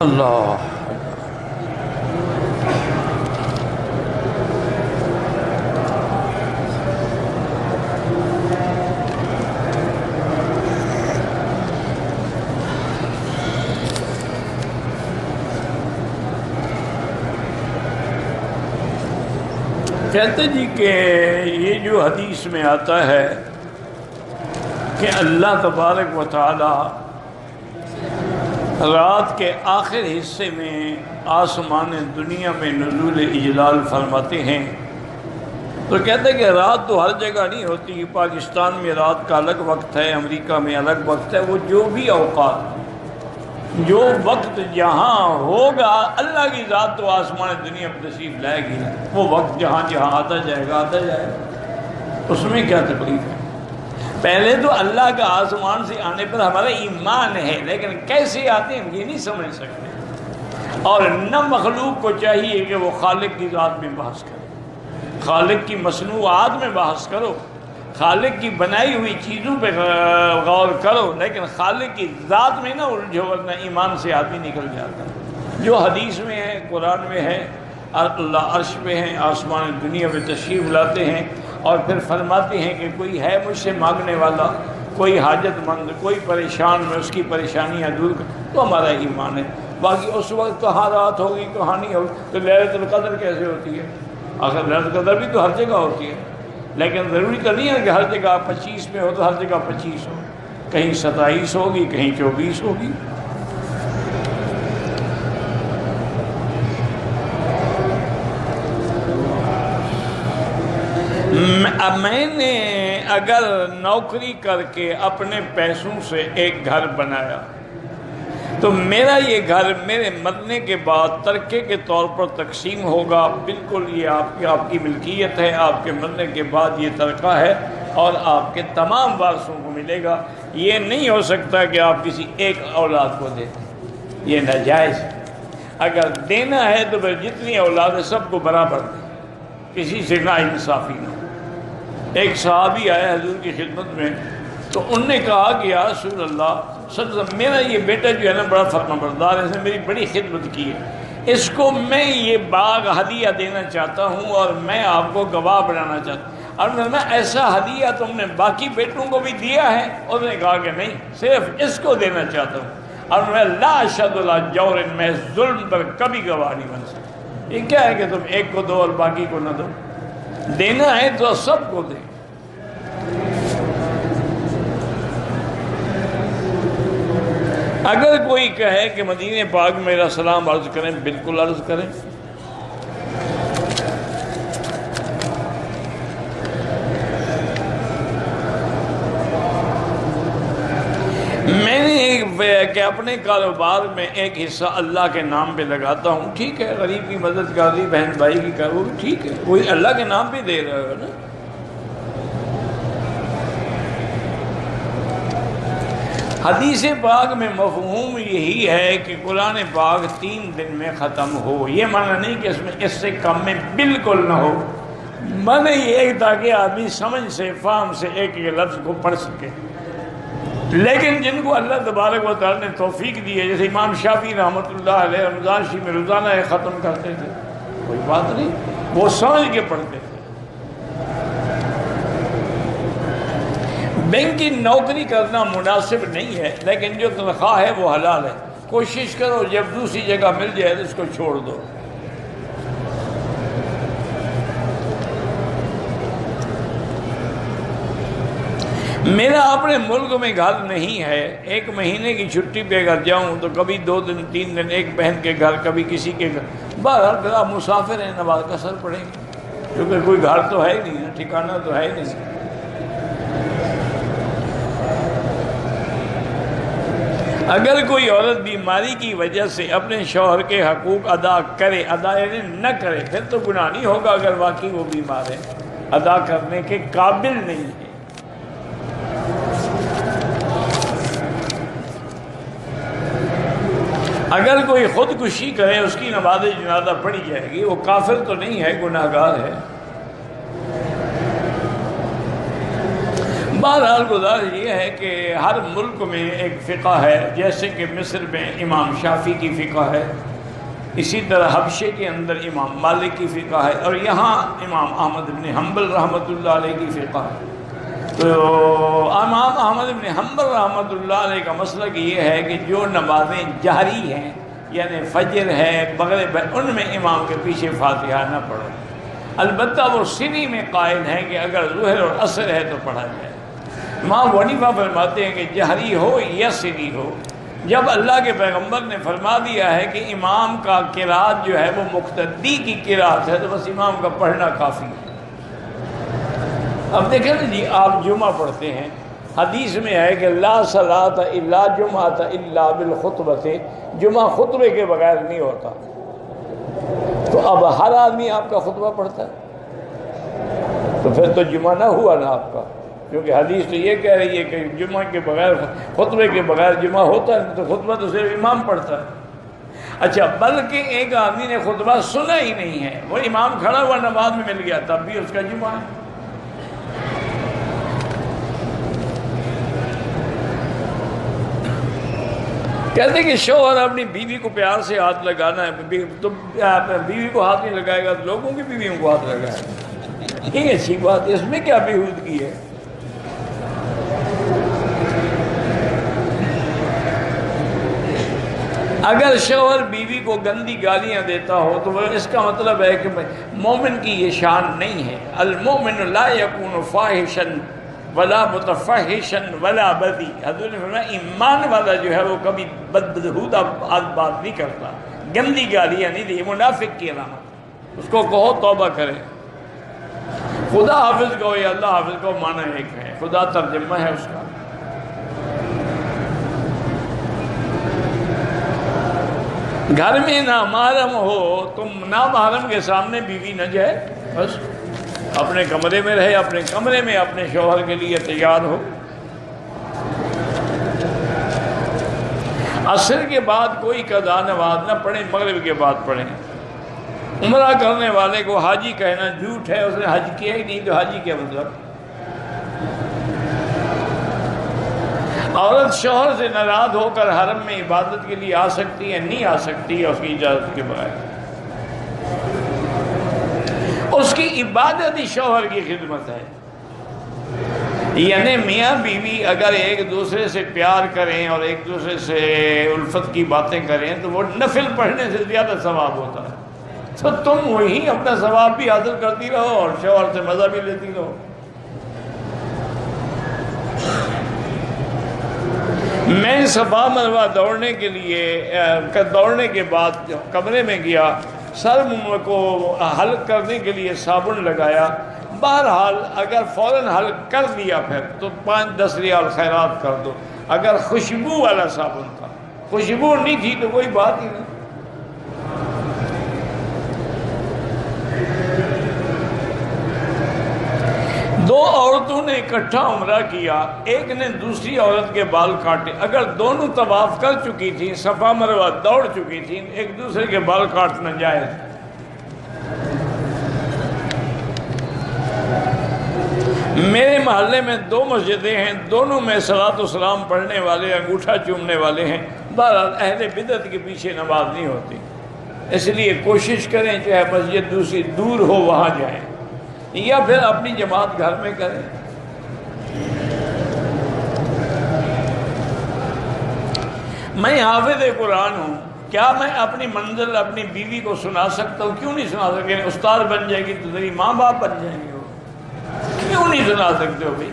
اللہ کہتے جی کہ یہ جو حدیث میں آتا ہے کہ اللہ تبارک و تعالی رات کے آخر حصے میں آسمان دنیا میں نزول اجلال فرماتے ہیں، تو کہتے ہیں کہ رات تو ہر جگہ نہیں ہوتی۔ پاکستان میں رات کا الگ وقت ہے، امریکہ میں الگ وقت ہے۔ وہ جو بھی اوقات، جو وقت جہاں ہوگا، اللہ کی ذات تو آسمان دنیا میں تشریف لائے گی، وہ وقت جہاں جہاں آتا جائے گا آتا جائے گا، اس میں کیا تکلیف ہے؟ پہلے تو اللہ کا آسمان سے آنے پر ہمارا ایمان ہے، لیکن کیسے آتے ہیں ہم یہ نہیں سمجھ سکتے۔ اور نہ مخلوق کو چاہیے کہ وہ خالق کی ذات میں بحث کرے، خالق کی مصنوعات میں بحث کرو، خالق کی بنائی ہوئی چیزوں پہ غور کرو، لیکن خالق کی ذات میں نہ الجھو، ورنہ ایمان سے آدمی نکل جاتا ہے۔ جو حدیث میں ہے، قرآن میں ہے، اللہ عرش پہ ہیں، آسمان دنیا میں تشریف لاتے ہیں، اور پھر فرماتے ہیں کہ کوئی ہے مجھ سے مانگنے والا، کوئی حاجت مند، کوئی پریشان، میں اس کی پریشانیاں دور کر، تو ہمارا ایمان ہے۔ باقی اس وقت کہاں رات ہوگی کہاں نہیں ہوگی، تو لیلۃ القدر کیسے ہوتی ہے؟ آخر لیلۃ القدر بھی تو ہر جگہ ہوتی ہے، لیکن ضروری تو نہیں ہے کہ ہر جگہ 25 میں ہو تو ہر جگہ 25 ہو، کہیں 27 ہوگی، کہیں 24 ہوگی۔ میں نے اگر نوکری کر کے اپنے پیسوں سے ایک گھر بنایا تو میرا یہ گھر میرے مرنے کے بعد ترکے کے طور پر تقسیم ہوگا، بالکل یہ آپ کی ملکیت ہے، آپ کے مرنے کے بعد یہ ترکہ ہے اور آپ کے تمام وارثوں کو ملے گا۔ یہ نہیں ہو سکتا کہ آپ کسی ایک اولاد کو دیں، یہ ناجائز ہے۔ اگر دینا ہے تو پھر جتنی اولاد ہے سب کو برابر دیں، کسی سے نا انصافی نہ ہو۔ ایک صحابی آیا حضور کی خدمت میں، تو ان نے کہا کہ یا رسول اللہ صلی اللہ علیہ وسلم، میرا یہ بیٹا جو ہے نا بڑا فرما بردار ہے، اس نے میری بڑی خدمت کی ہے، اس کو میں یہ باغ ہدیہ دینا چاہتا ہوں اور میں آپ کو گواہ بنانا چاہتا ہوں۔ اور میں ایسا ہدیہ تم نے باقی بیٹوں کو بھی دیا ہے؟ اور نے کہا کہ نہیں، صرف اس کو دینا چاہتا ہوں، اور میں لا اشہد علی جور، میں ظلم پر کبھی گواہ نہیں بن سکتا۔ یہ کیا ہے کہ تم ایک کو دو اور باقی کو نہ دو؟ دینا ہے تو سب کو دیں۔ اگر کوئی کہے کہ مدینہ پاک میں میرا سلام عرض کریں، بالکل عرض کریں۔ میں نے کہ اپنے کاروبار میں ایک حصہ اللہ کے نام پہ لگاتا ہوں، ٹھیک ہے، غریب کی مدد کر دی، بہن بھائی کی کر، وہ بھی ٹھیک ہے، کوئی اللہ کے نام پہ دے رہا ہے نا۔ حدیث پاک میں مفہوم یہی ہے کہ قرآن پاک 3 دن میں ختم ہو، یہ معنی نہیں کہ اس سے کم میں بالکل نہ ہو، معنی یہ ہے تاکہ آدمی سمجھ سے، فہم سے ایک ایک لفظ کو پڑھ سکے۔ لیکن جن کو اللہ تبارک و تعالی نے توفیق دی ہے، جیسے امام شافعی رحمۃ اللہ علیہ رمضان شریف میں روزانہ ختم کرتے تھے، کوئی بات نہیں، وہ سمجھ کے پڑھتے تھے۔ بینک کی نوکری کرنا مناسب نہیں ہے، لیکن جو تنخواہ ہے وہ حلال ہے، کوشش کرو جب دوسری جگہ مل جائے تو اس کو چھوڑ دو۔ میرا اپنے ملک میں گھر نہیں ہے، 1 مہینے کی چھٹی پہ اگر جاؤں تو کبھی 2 دن 3 دن ایک بہن کے گھر، کبھی کسی کے گھر، بہرحال پھر آپ مسافر ہیں، نماز کا اثر پڑیں گے، کیونکہ کوئی گھر تو ہے ہی نہیں، ٹھکانہ تو ہے ہی نہیں۔ اگر کوئی عورت بیماری کی وجہ سے اپنے شوہر کے حقوق ادا کرے، ادا یعنی نہ کرے، پھر تو گناہ نہیں ہوگا اگر واقعی وہ بیمار ہے، ادا کرنے کے قابل نہیں ہے۔ اگر کوئی خودکشی کرے، اس کی نماز جنازہ پڑھی جائے گی، وہ کافر تو نہیں ہے، گناہگار ہے۔ بہرحال گزارش یہ ہے کہ ہر ملک میں ایک فقہ ہے، جیسے کہ مصر میں امام شافعی کی فقہ ہے، اسی طرح حبشے کے اندر امام مالک کی فقہ ہے، اور یہاں امام احمد بن حنبل رحمۃ اللہ علیہ کی فقہ ہے۔ تو امام احمد بن حنبل رحمۃ اللہ علیہ کا مسلک یہ ہے کہ جو نمازیں جہری ہیں، یعنی فجر ہے، مغرب ہے، ان میں امام کے پیچھے فاتحہ نہ پڑھو۔ البتہ وہ سری میں قائل ہیں کہ اگر ظہر اور عصر ہے تو پڑھا جائے۔ امام ابو حنیفہ فرماتے ہیں کہ جہری ہو یا سری ہو، جب اللہ کے پیغمبر نے فرما دیا ہے کہ امام کا قرات جو ہے وہ مقتدی کی قرات ہے، تو بس امام کا پڑھنا کافی ہے۔ اب دیکھیں نا جی، آپ جمعہ پڑھتے ہیں، حدیث میں ہے کہ لا صلاۃ الا جمعۃ الا بالخطبۃ، جمعہ خطبے کے بغیر نہیں ہوتا۔ تو اب ہر آدمی آپ کا خطبہ پڑھتا ہے، تو پھر تو جمعہ نہ ہوا نا آپ کا، کیونکہ حدیث تو یہ کہہ رہی ہے کہ جمعہ کے بغیر، خطبے کے بغیر جمعہ ہوتا ہے، تو خطبہ تو صرف امام پڑھتا ہے۔ اچھا، بلکہ ایک آدمی نے خطبہ سنا ہی نہیں ہے، وہ امام کھڑا ہوا نماز میں مل گیا، تب بھی اس کا جمعہ ہے۔ کہتے ہیں کہ شوہر اپنی بیوی کو پیار سے ہاتھ لگانا ہے، تو بیوی کو ہاتھ نہیں لگائے گا تو لوگوں کی بیویوں کو ہاتھ لگائے گا، یہ اچھی بات ہے، اس میں کیا بےہودگی ہے؟ اگر شوہر بیوی کو گندی گالیاں دیتا ہو تو وہ اس کا مطلب ہے کہ مومن کی یہ شان نہیں ہے۔ المومن لا یکون فاحشا ولا متفحشا ولا بدی، حضور نے فرمایا ایمان والا جو ہے وہ کبھی بدہودہ بات نہیں کرتا، گندی گالیاں نہیں دی، منافق کی علامت۔ اس کو کہو توبہ کرے۔ خدا حافظ کہو یا اللہ حافظ کہو، معنی ایک ہے، خدا ترجمہ ہے اس کا۔ گھر میں نامحرم ہو، تم نامحرم کے سامنے بیوی نہ جائے، بس اپنے کمرے میں رہے، اپنے کمرے میں اپنے شوہر کے لیے تیار ہو۔ عصر کے بعد کوئی قضا نماز نہ پڑھیں، مغرب کے بعد پڑھیں۔ عمرہ کرنے والے کو حاجی کہنا جھوٹ ہے، اس نے حج کیا ہی نہیں، تو حاجی کیا مطلب؟ عورت شوہر سے ناراض ہو کر حرم میں عبادت کے لیے آ سکتی ہے؟ نہیں آ سکتی ہے اس کی اجازت کے بغیر۔ اس کی عبادت ہی شوہر کی خدمت ہے۔ یعنی میاں بیوی اگر ایک دوسرے سے پیار کریں اور ایک دوسرے سے الفت کی باتیں کریں تو وہ نفل پڑھنے سے زیادہ ثواب ہوتا ہے۔ تو تم وہی اپنا ثواب بھی حاصل کرتی رہو اور شوہر سے مزہ بھی لیتی رہو۔ میں صفا مروہ دوڑنے کے بعد کمرے میں گیا، سر کو حلق کرنے کے لیے صابن لگایا۔ بہرحال اگر فوراً حلق کر دیا پھر تو 5-10 ریال خیرات کر دو۔ اگر خوشبو والا صابن تھا، خوشبو نہیں تھی تو کوئی بات ہی نہیں۔ دو عورتوں نے اکٹھا عمرہ کیا، ایک نے دوسری عورت کے بال کاٹے، اگر دونوں طواف کر چکی تھیں، صفا مروہ دوڑ چکی تھیں، ایک دوسرے کے بال کاٹنا جائز۔ میرے محلے میں 2 مسجدیں ہیں، دونوں میں صلاۃ و سلام پڑھنے والے انگوٹھا چومنے والے ہیں۔ بہرحال اہل بدعت کے پیچھے نماز نہیں ہوتی، اس لیے کوشش کریں چاہے مسجد دوسری دور ہو وہاں جائیں، یا پھر اپنی جماعت گھر میں کریں۔ میں حافظ قرآن ہوں، کیا میں اپنی منزل اپنی بیوی کو سنا سکتا ہوں؟ کیوں نہیں سنا سکتے؟ استاد بن جائے گی تو تیری ماں باپ بن جائیں گے، کیوں نہیں سنا سکتے ہو بھائی؟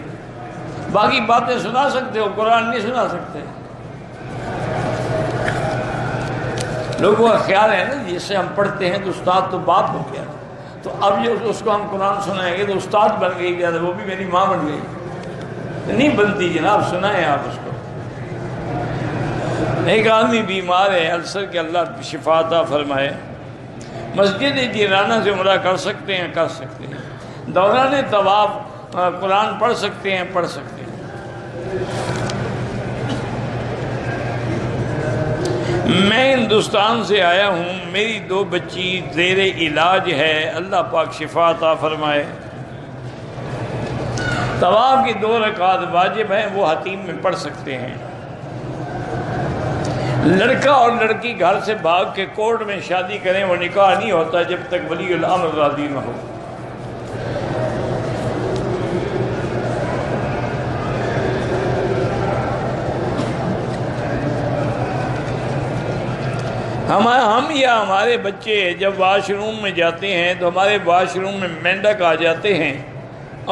باقی باتیں سنا سکتے ہو، قرآن نہیں سنا سکتے۔ لوگوں کا خیال ہے نا جس سے ہم پڑھتے ہیں تو استاد تو باپ ہو گیا، تو اب جو اس کو ہم قرآن سنائیں گے تو استاد بن گئی، وہ بھی میری ماں بن گئی۔ نہیں بنتی جناب، سنائیں آپ اس کو۔ ایک آدمی بیمار ہے السر کے، اللہ شفا عطا فرمائے، مسجد جیرانہ سے عمرہ کر سکتے ہیں؟ کر سکتے ہیں۔ دوران طواف قرآن پڑھ سکتے ہیں؟ پڑھ سکتے ہیں۔ میں ہندوستان سے آیا ہوں، میری 2 بچی زیر علاج ہے، اللہ پاک شفا عطا فرمائے۔ طواف کی 2 رکعات واجب ہیں، وہ حتیم میں پڑھ سکتے ہیں۔ لڑکا اور لڑکی گھر سے بھاگ کے کورٹ میں شادی کریں، وہ نکاح نہیں ہوتا جب تک ولی الامر راضی نہ ہو۔ ہم یا ہمارے بچے جب واش روم میں جاتے ہیں تو ہمارے واش روم میں مینڈک آ جاتے ہیں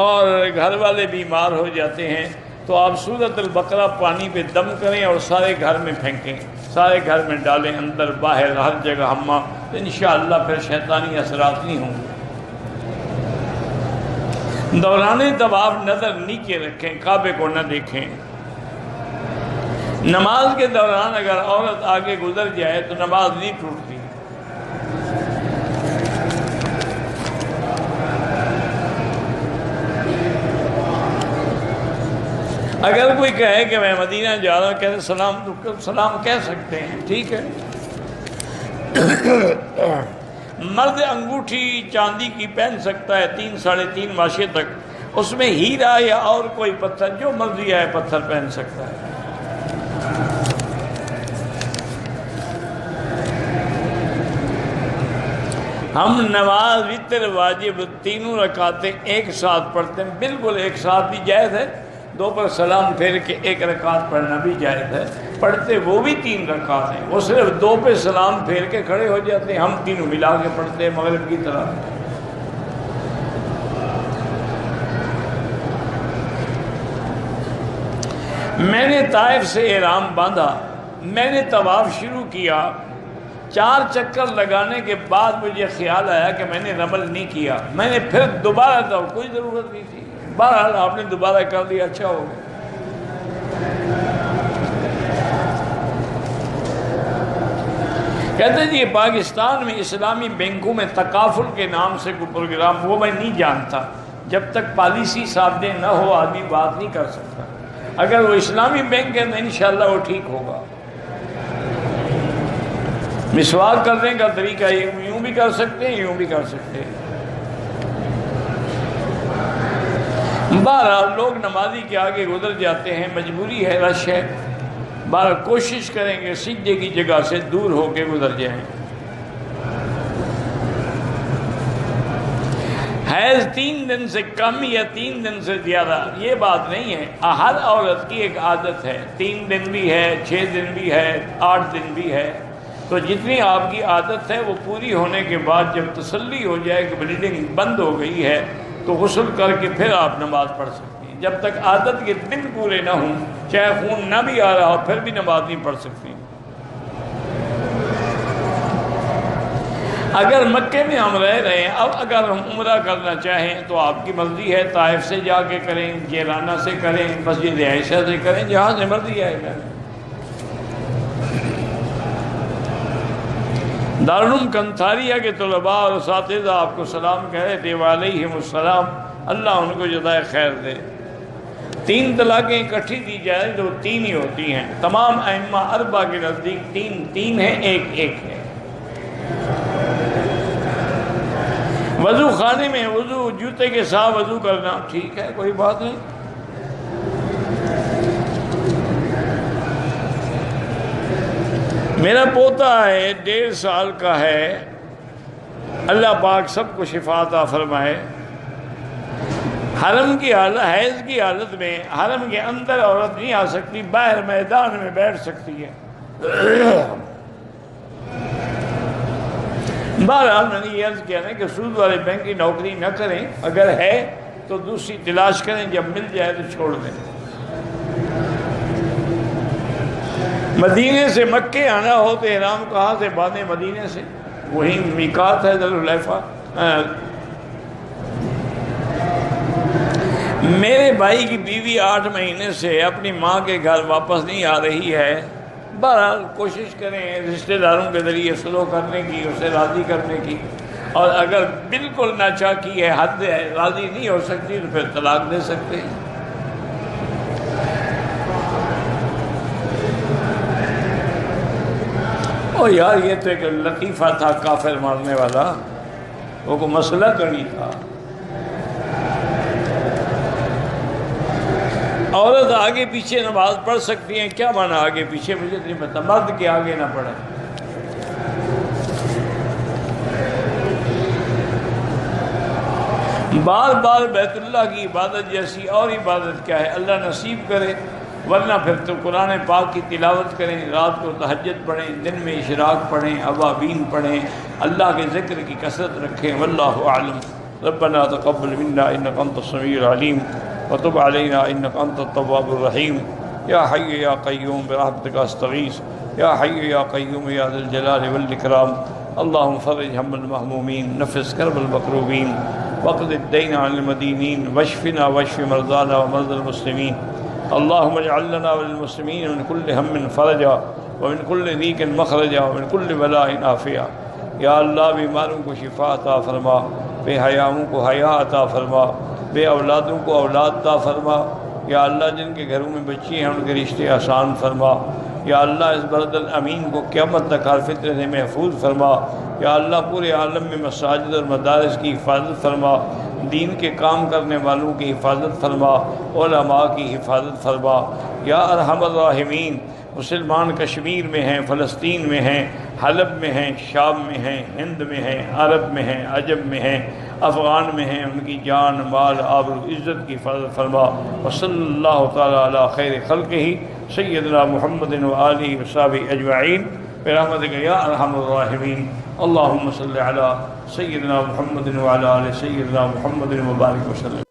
اور گھر والے بیمار ہو جاتے ہیں، تو آپ سورۃ البقرہ پانی پہ دم کریں اور سارے گھر میں پھینکیں، سارے گھر میں ڈالیں، اندر باہر ہر جگہ حمام، تو انشاءاللہ پھر شیطانی اثرات نہیں ہوں گے۔ دوران طواف نظر نیچے رکھیں، کعبے کو نہ دیکھیں۔ نماز کے دوران اگر عورت آگے گزر جائے تو نماز نہیں ٹوٹتی۔ اگر کوئی کہے کہ میں مدینہ جا رہا ہوں، کہتے سلام، تو سلام کہہ سکتے ہیں، ٹھیک ہے۔ مرد انگوٹھی چاندی کی پہن سکتا ہے 3 ساڑھے 3 ماشے تک، اس میں ہیرا یا اور کوئی پتھر جو مرضی ہے پتھر پہن سکتا ہے۔ ہم نماز وتر واجب 3 رکعتیں ایک ساتھ پڑھتے ہیں، بالکل ایک ساتھ بھی جائز ہے، 2 پر سلام پھیر کے 1 رکعت پڑھنا بھی جائز ہے، پڑھتے وہ بھی 3 رکعت ہیں، وہ صرف 2 پہ سلام پھیر کے کھڑے ہو جاتے ہیں، ہم تینوں ملا کے پڑھتے ہیں مغرب کی طرح۔ میں نے طائف سے احرام باندھا، میں نے طواف شروع کیا، 4 چکر لگانے کے بعد مجھے خیال آیا کہ میں نے رمل نہیں کیا، میں نے پھر دوبارہ، تو کوئی ضرورت نہیں تھی، بہرحال آپ نے دوبارہ کر دیا، اچھا ہو گیا۔ کہتے جی پاکستان میں اسلامی بینکوں میں تکافل کے نام سے کوئی پروگرام، وہ میں نہیں جانتا، جب تک پالیسی صادر نہ ہو آدمی بات نہیں کر سکتا۔ اگر وہ اسلامی بینک ہے تو انشاءاللہ وہ ٹھیک ہوگا۔ مسواک کرنے کا طریقہ یوں بھی کر سکتے ہیں، یوں بھی کر سکتے ہیں۔ بہرحال لوگ نمازی کے آگے گزر جاتے ہیں، مجبوری ہے، رش ہے، بہرحال کوشش کریں گے سجدے کی جگہ سے دور ہو کے گزر جائیں۔ حیض 3 دن سے کم یا 3 دن سے زیادہ، یہ بات نہیں ہے، ہر عورت کی ایک عادت ہے، 3 دن بھی ہے، 6 دن بھی ہے، 8 دن بھی ہے، تو جتنی آپ کی عادت ہے وہ پوری ہونے کے بعد جب تسلی ہو جائے کہ بلیڈنگ بند ہو گئی ہے تو غسل کر کے پھر آپ نماز پڑھ سکتی ہیں۔ جب تک عادت کے دن پورے نہ ہوں، چاہے خون نہ بھی آ رہا ہو، پھر بھی نماز نہیں پڑھ سکتی۔ اگر مکے میں ہم رہ رہے ہیں، اب اگر ہم عمرہ کرنا چاہیں تو آپ کی مرضی ہے، طائف سے جا کے کریں، جیرانہ سے کریں، مسجد عائشہ سے کریں، جہاں سے مرضی آئے گا۔ دارالعلوم کنتھاریہ کے طلباء اور اساتذہ آپ کو سلام کہہ رہے تھے، وعلیہم السلام، اللہ ان کو جزائے خیر دے۔ 3 طلاقیں اکٹھی دی جائیں تو 3 ہی ہوتی ہیں، تمام ائمہ 4 کے نزدیک 3 ہیں، 1 ہے۔ وضو خانے میں وضو، جوتے کے ساتھ وضو کرنا ٹھیک ہے، کوئی بات نہیں۔ میرا پوتا ہے، 1.5 سال کا ہے، اللہ پاک سب کو شفا عطا فرمائے۔ حرم کی حالت، حیض کی حالت میں حرم کے اندر عورت نہیں آ سکتی، باہر میدان میں بیٹھ سکتی ہے۔ بہرحال میں نے یہ عرض کیا نا کہ سود والے بینک کی نوکری نہ کریں، اگر ہے تو دوسری تلاش کریں، جب مل جائے تو چھوڑ دیں۔ مدینے سے مکے آنا ہو تو احرام کہاں سے باندھیں؟ مدینے سے، وہی میقات ہے ذوالحلیفہ۔ میرے بھائی کی بیوی 8 مہینے سے اپنی ماں کے گھر واپس نہیں آ رہی ہے، بہرحال کوشش کریں رشتہ داروں کے ذریعے صلح کرنے کی، اسے راضی کرنے کی، اور اگر بالکل ناچاکی ہے، حد ہے، راضی نہیں ہو سکتی تو پھر طلاق دے سکتے ہیں۔ او یار یہ تو ایک لطیفہ تھا کافر مارنے والا، وہ کوئی مسئلہ تو نہیں تھا۔ عورت آگے پیچھے نماز پڑھ سکتی ہیں، کیا معنی آگے پیچھے؟ مجھے نہیں پتا، مرد کے آگے نہ پڑھیں۔ بار بار بیت اللہ کی عبادت جیسی اور عبادت کیا ہے؟ اللہ نصیب کرے، ورنہ پھر تو قرآن پاک کی تلاوت کریں، رات کو تہجد پڑھیں، دن میں اشراق پڑھیں، اوابین پڑھیں، اللہ کے ذکر کی کثرت رکھیں۔ واللہ اعلم۔ ربنا تقبل منا انک انت السمیع العلیم وتب علینا انک انت التواب الرحیم۔ یا حی یا قیوم برحمتک استغیث، یا حی یا قیوم یا ذی الجلال والاکرام۔ اللہم فرج ہم المہمومین، نفس کرب المکروبین، واقض الدین عن المدینین، واشفنا واشف مرضانا ومرضى المسلمین۔ اللہم اجعل لنا وللمسلمین من کل ہم فرجا ومن کل ضیق مخرجا ومن کل بلاء عافیہ۔ یا اللہ بیماروں کو شفا عطا فرما، بے حیاؤں کو حیا عطا فرما، بے اولادوں کو اولاد عطا فرما۔ یا اللہ جن کے گھروں میں بچی ہیں ان کے رشتے آسان فرما۔ یا اللہ اس بلد الامین کو قیامت تک ہر فتنے سے محفوظ فرما۔ یا اللہ پورے عالم میں مساجد اور مدارس کی حفاظت فرما، دین کے کام کرنے والوں کی حفاظت فرما، علماء کی حفاظت فرما۔ یا ارحم الراحمین، مسلمان کشمیر میں ہیں، فلسطین میں ہیں، حلب میں ہیں، شام میں ہیں، ہند میں ہیں، عرب میں ہیں، عجم میں ہیں، افغان میں ہیں، ان کی جان مال آبرو عزت کی حفاظت فرما۔ وصلی اللہ تعالی علی خیر خلقہ سیدنا محمد و آلہ وصحبہ اجمعین برحمتک یا ارحم الراحمین۔ اللہم صلی علی سیدنا محمد و علی آل سیدنا محمد و بارک وسلم۔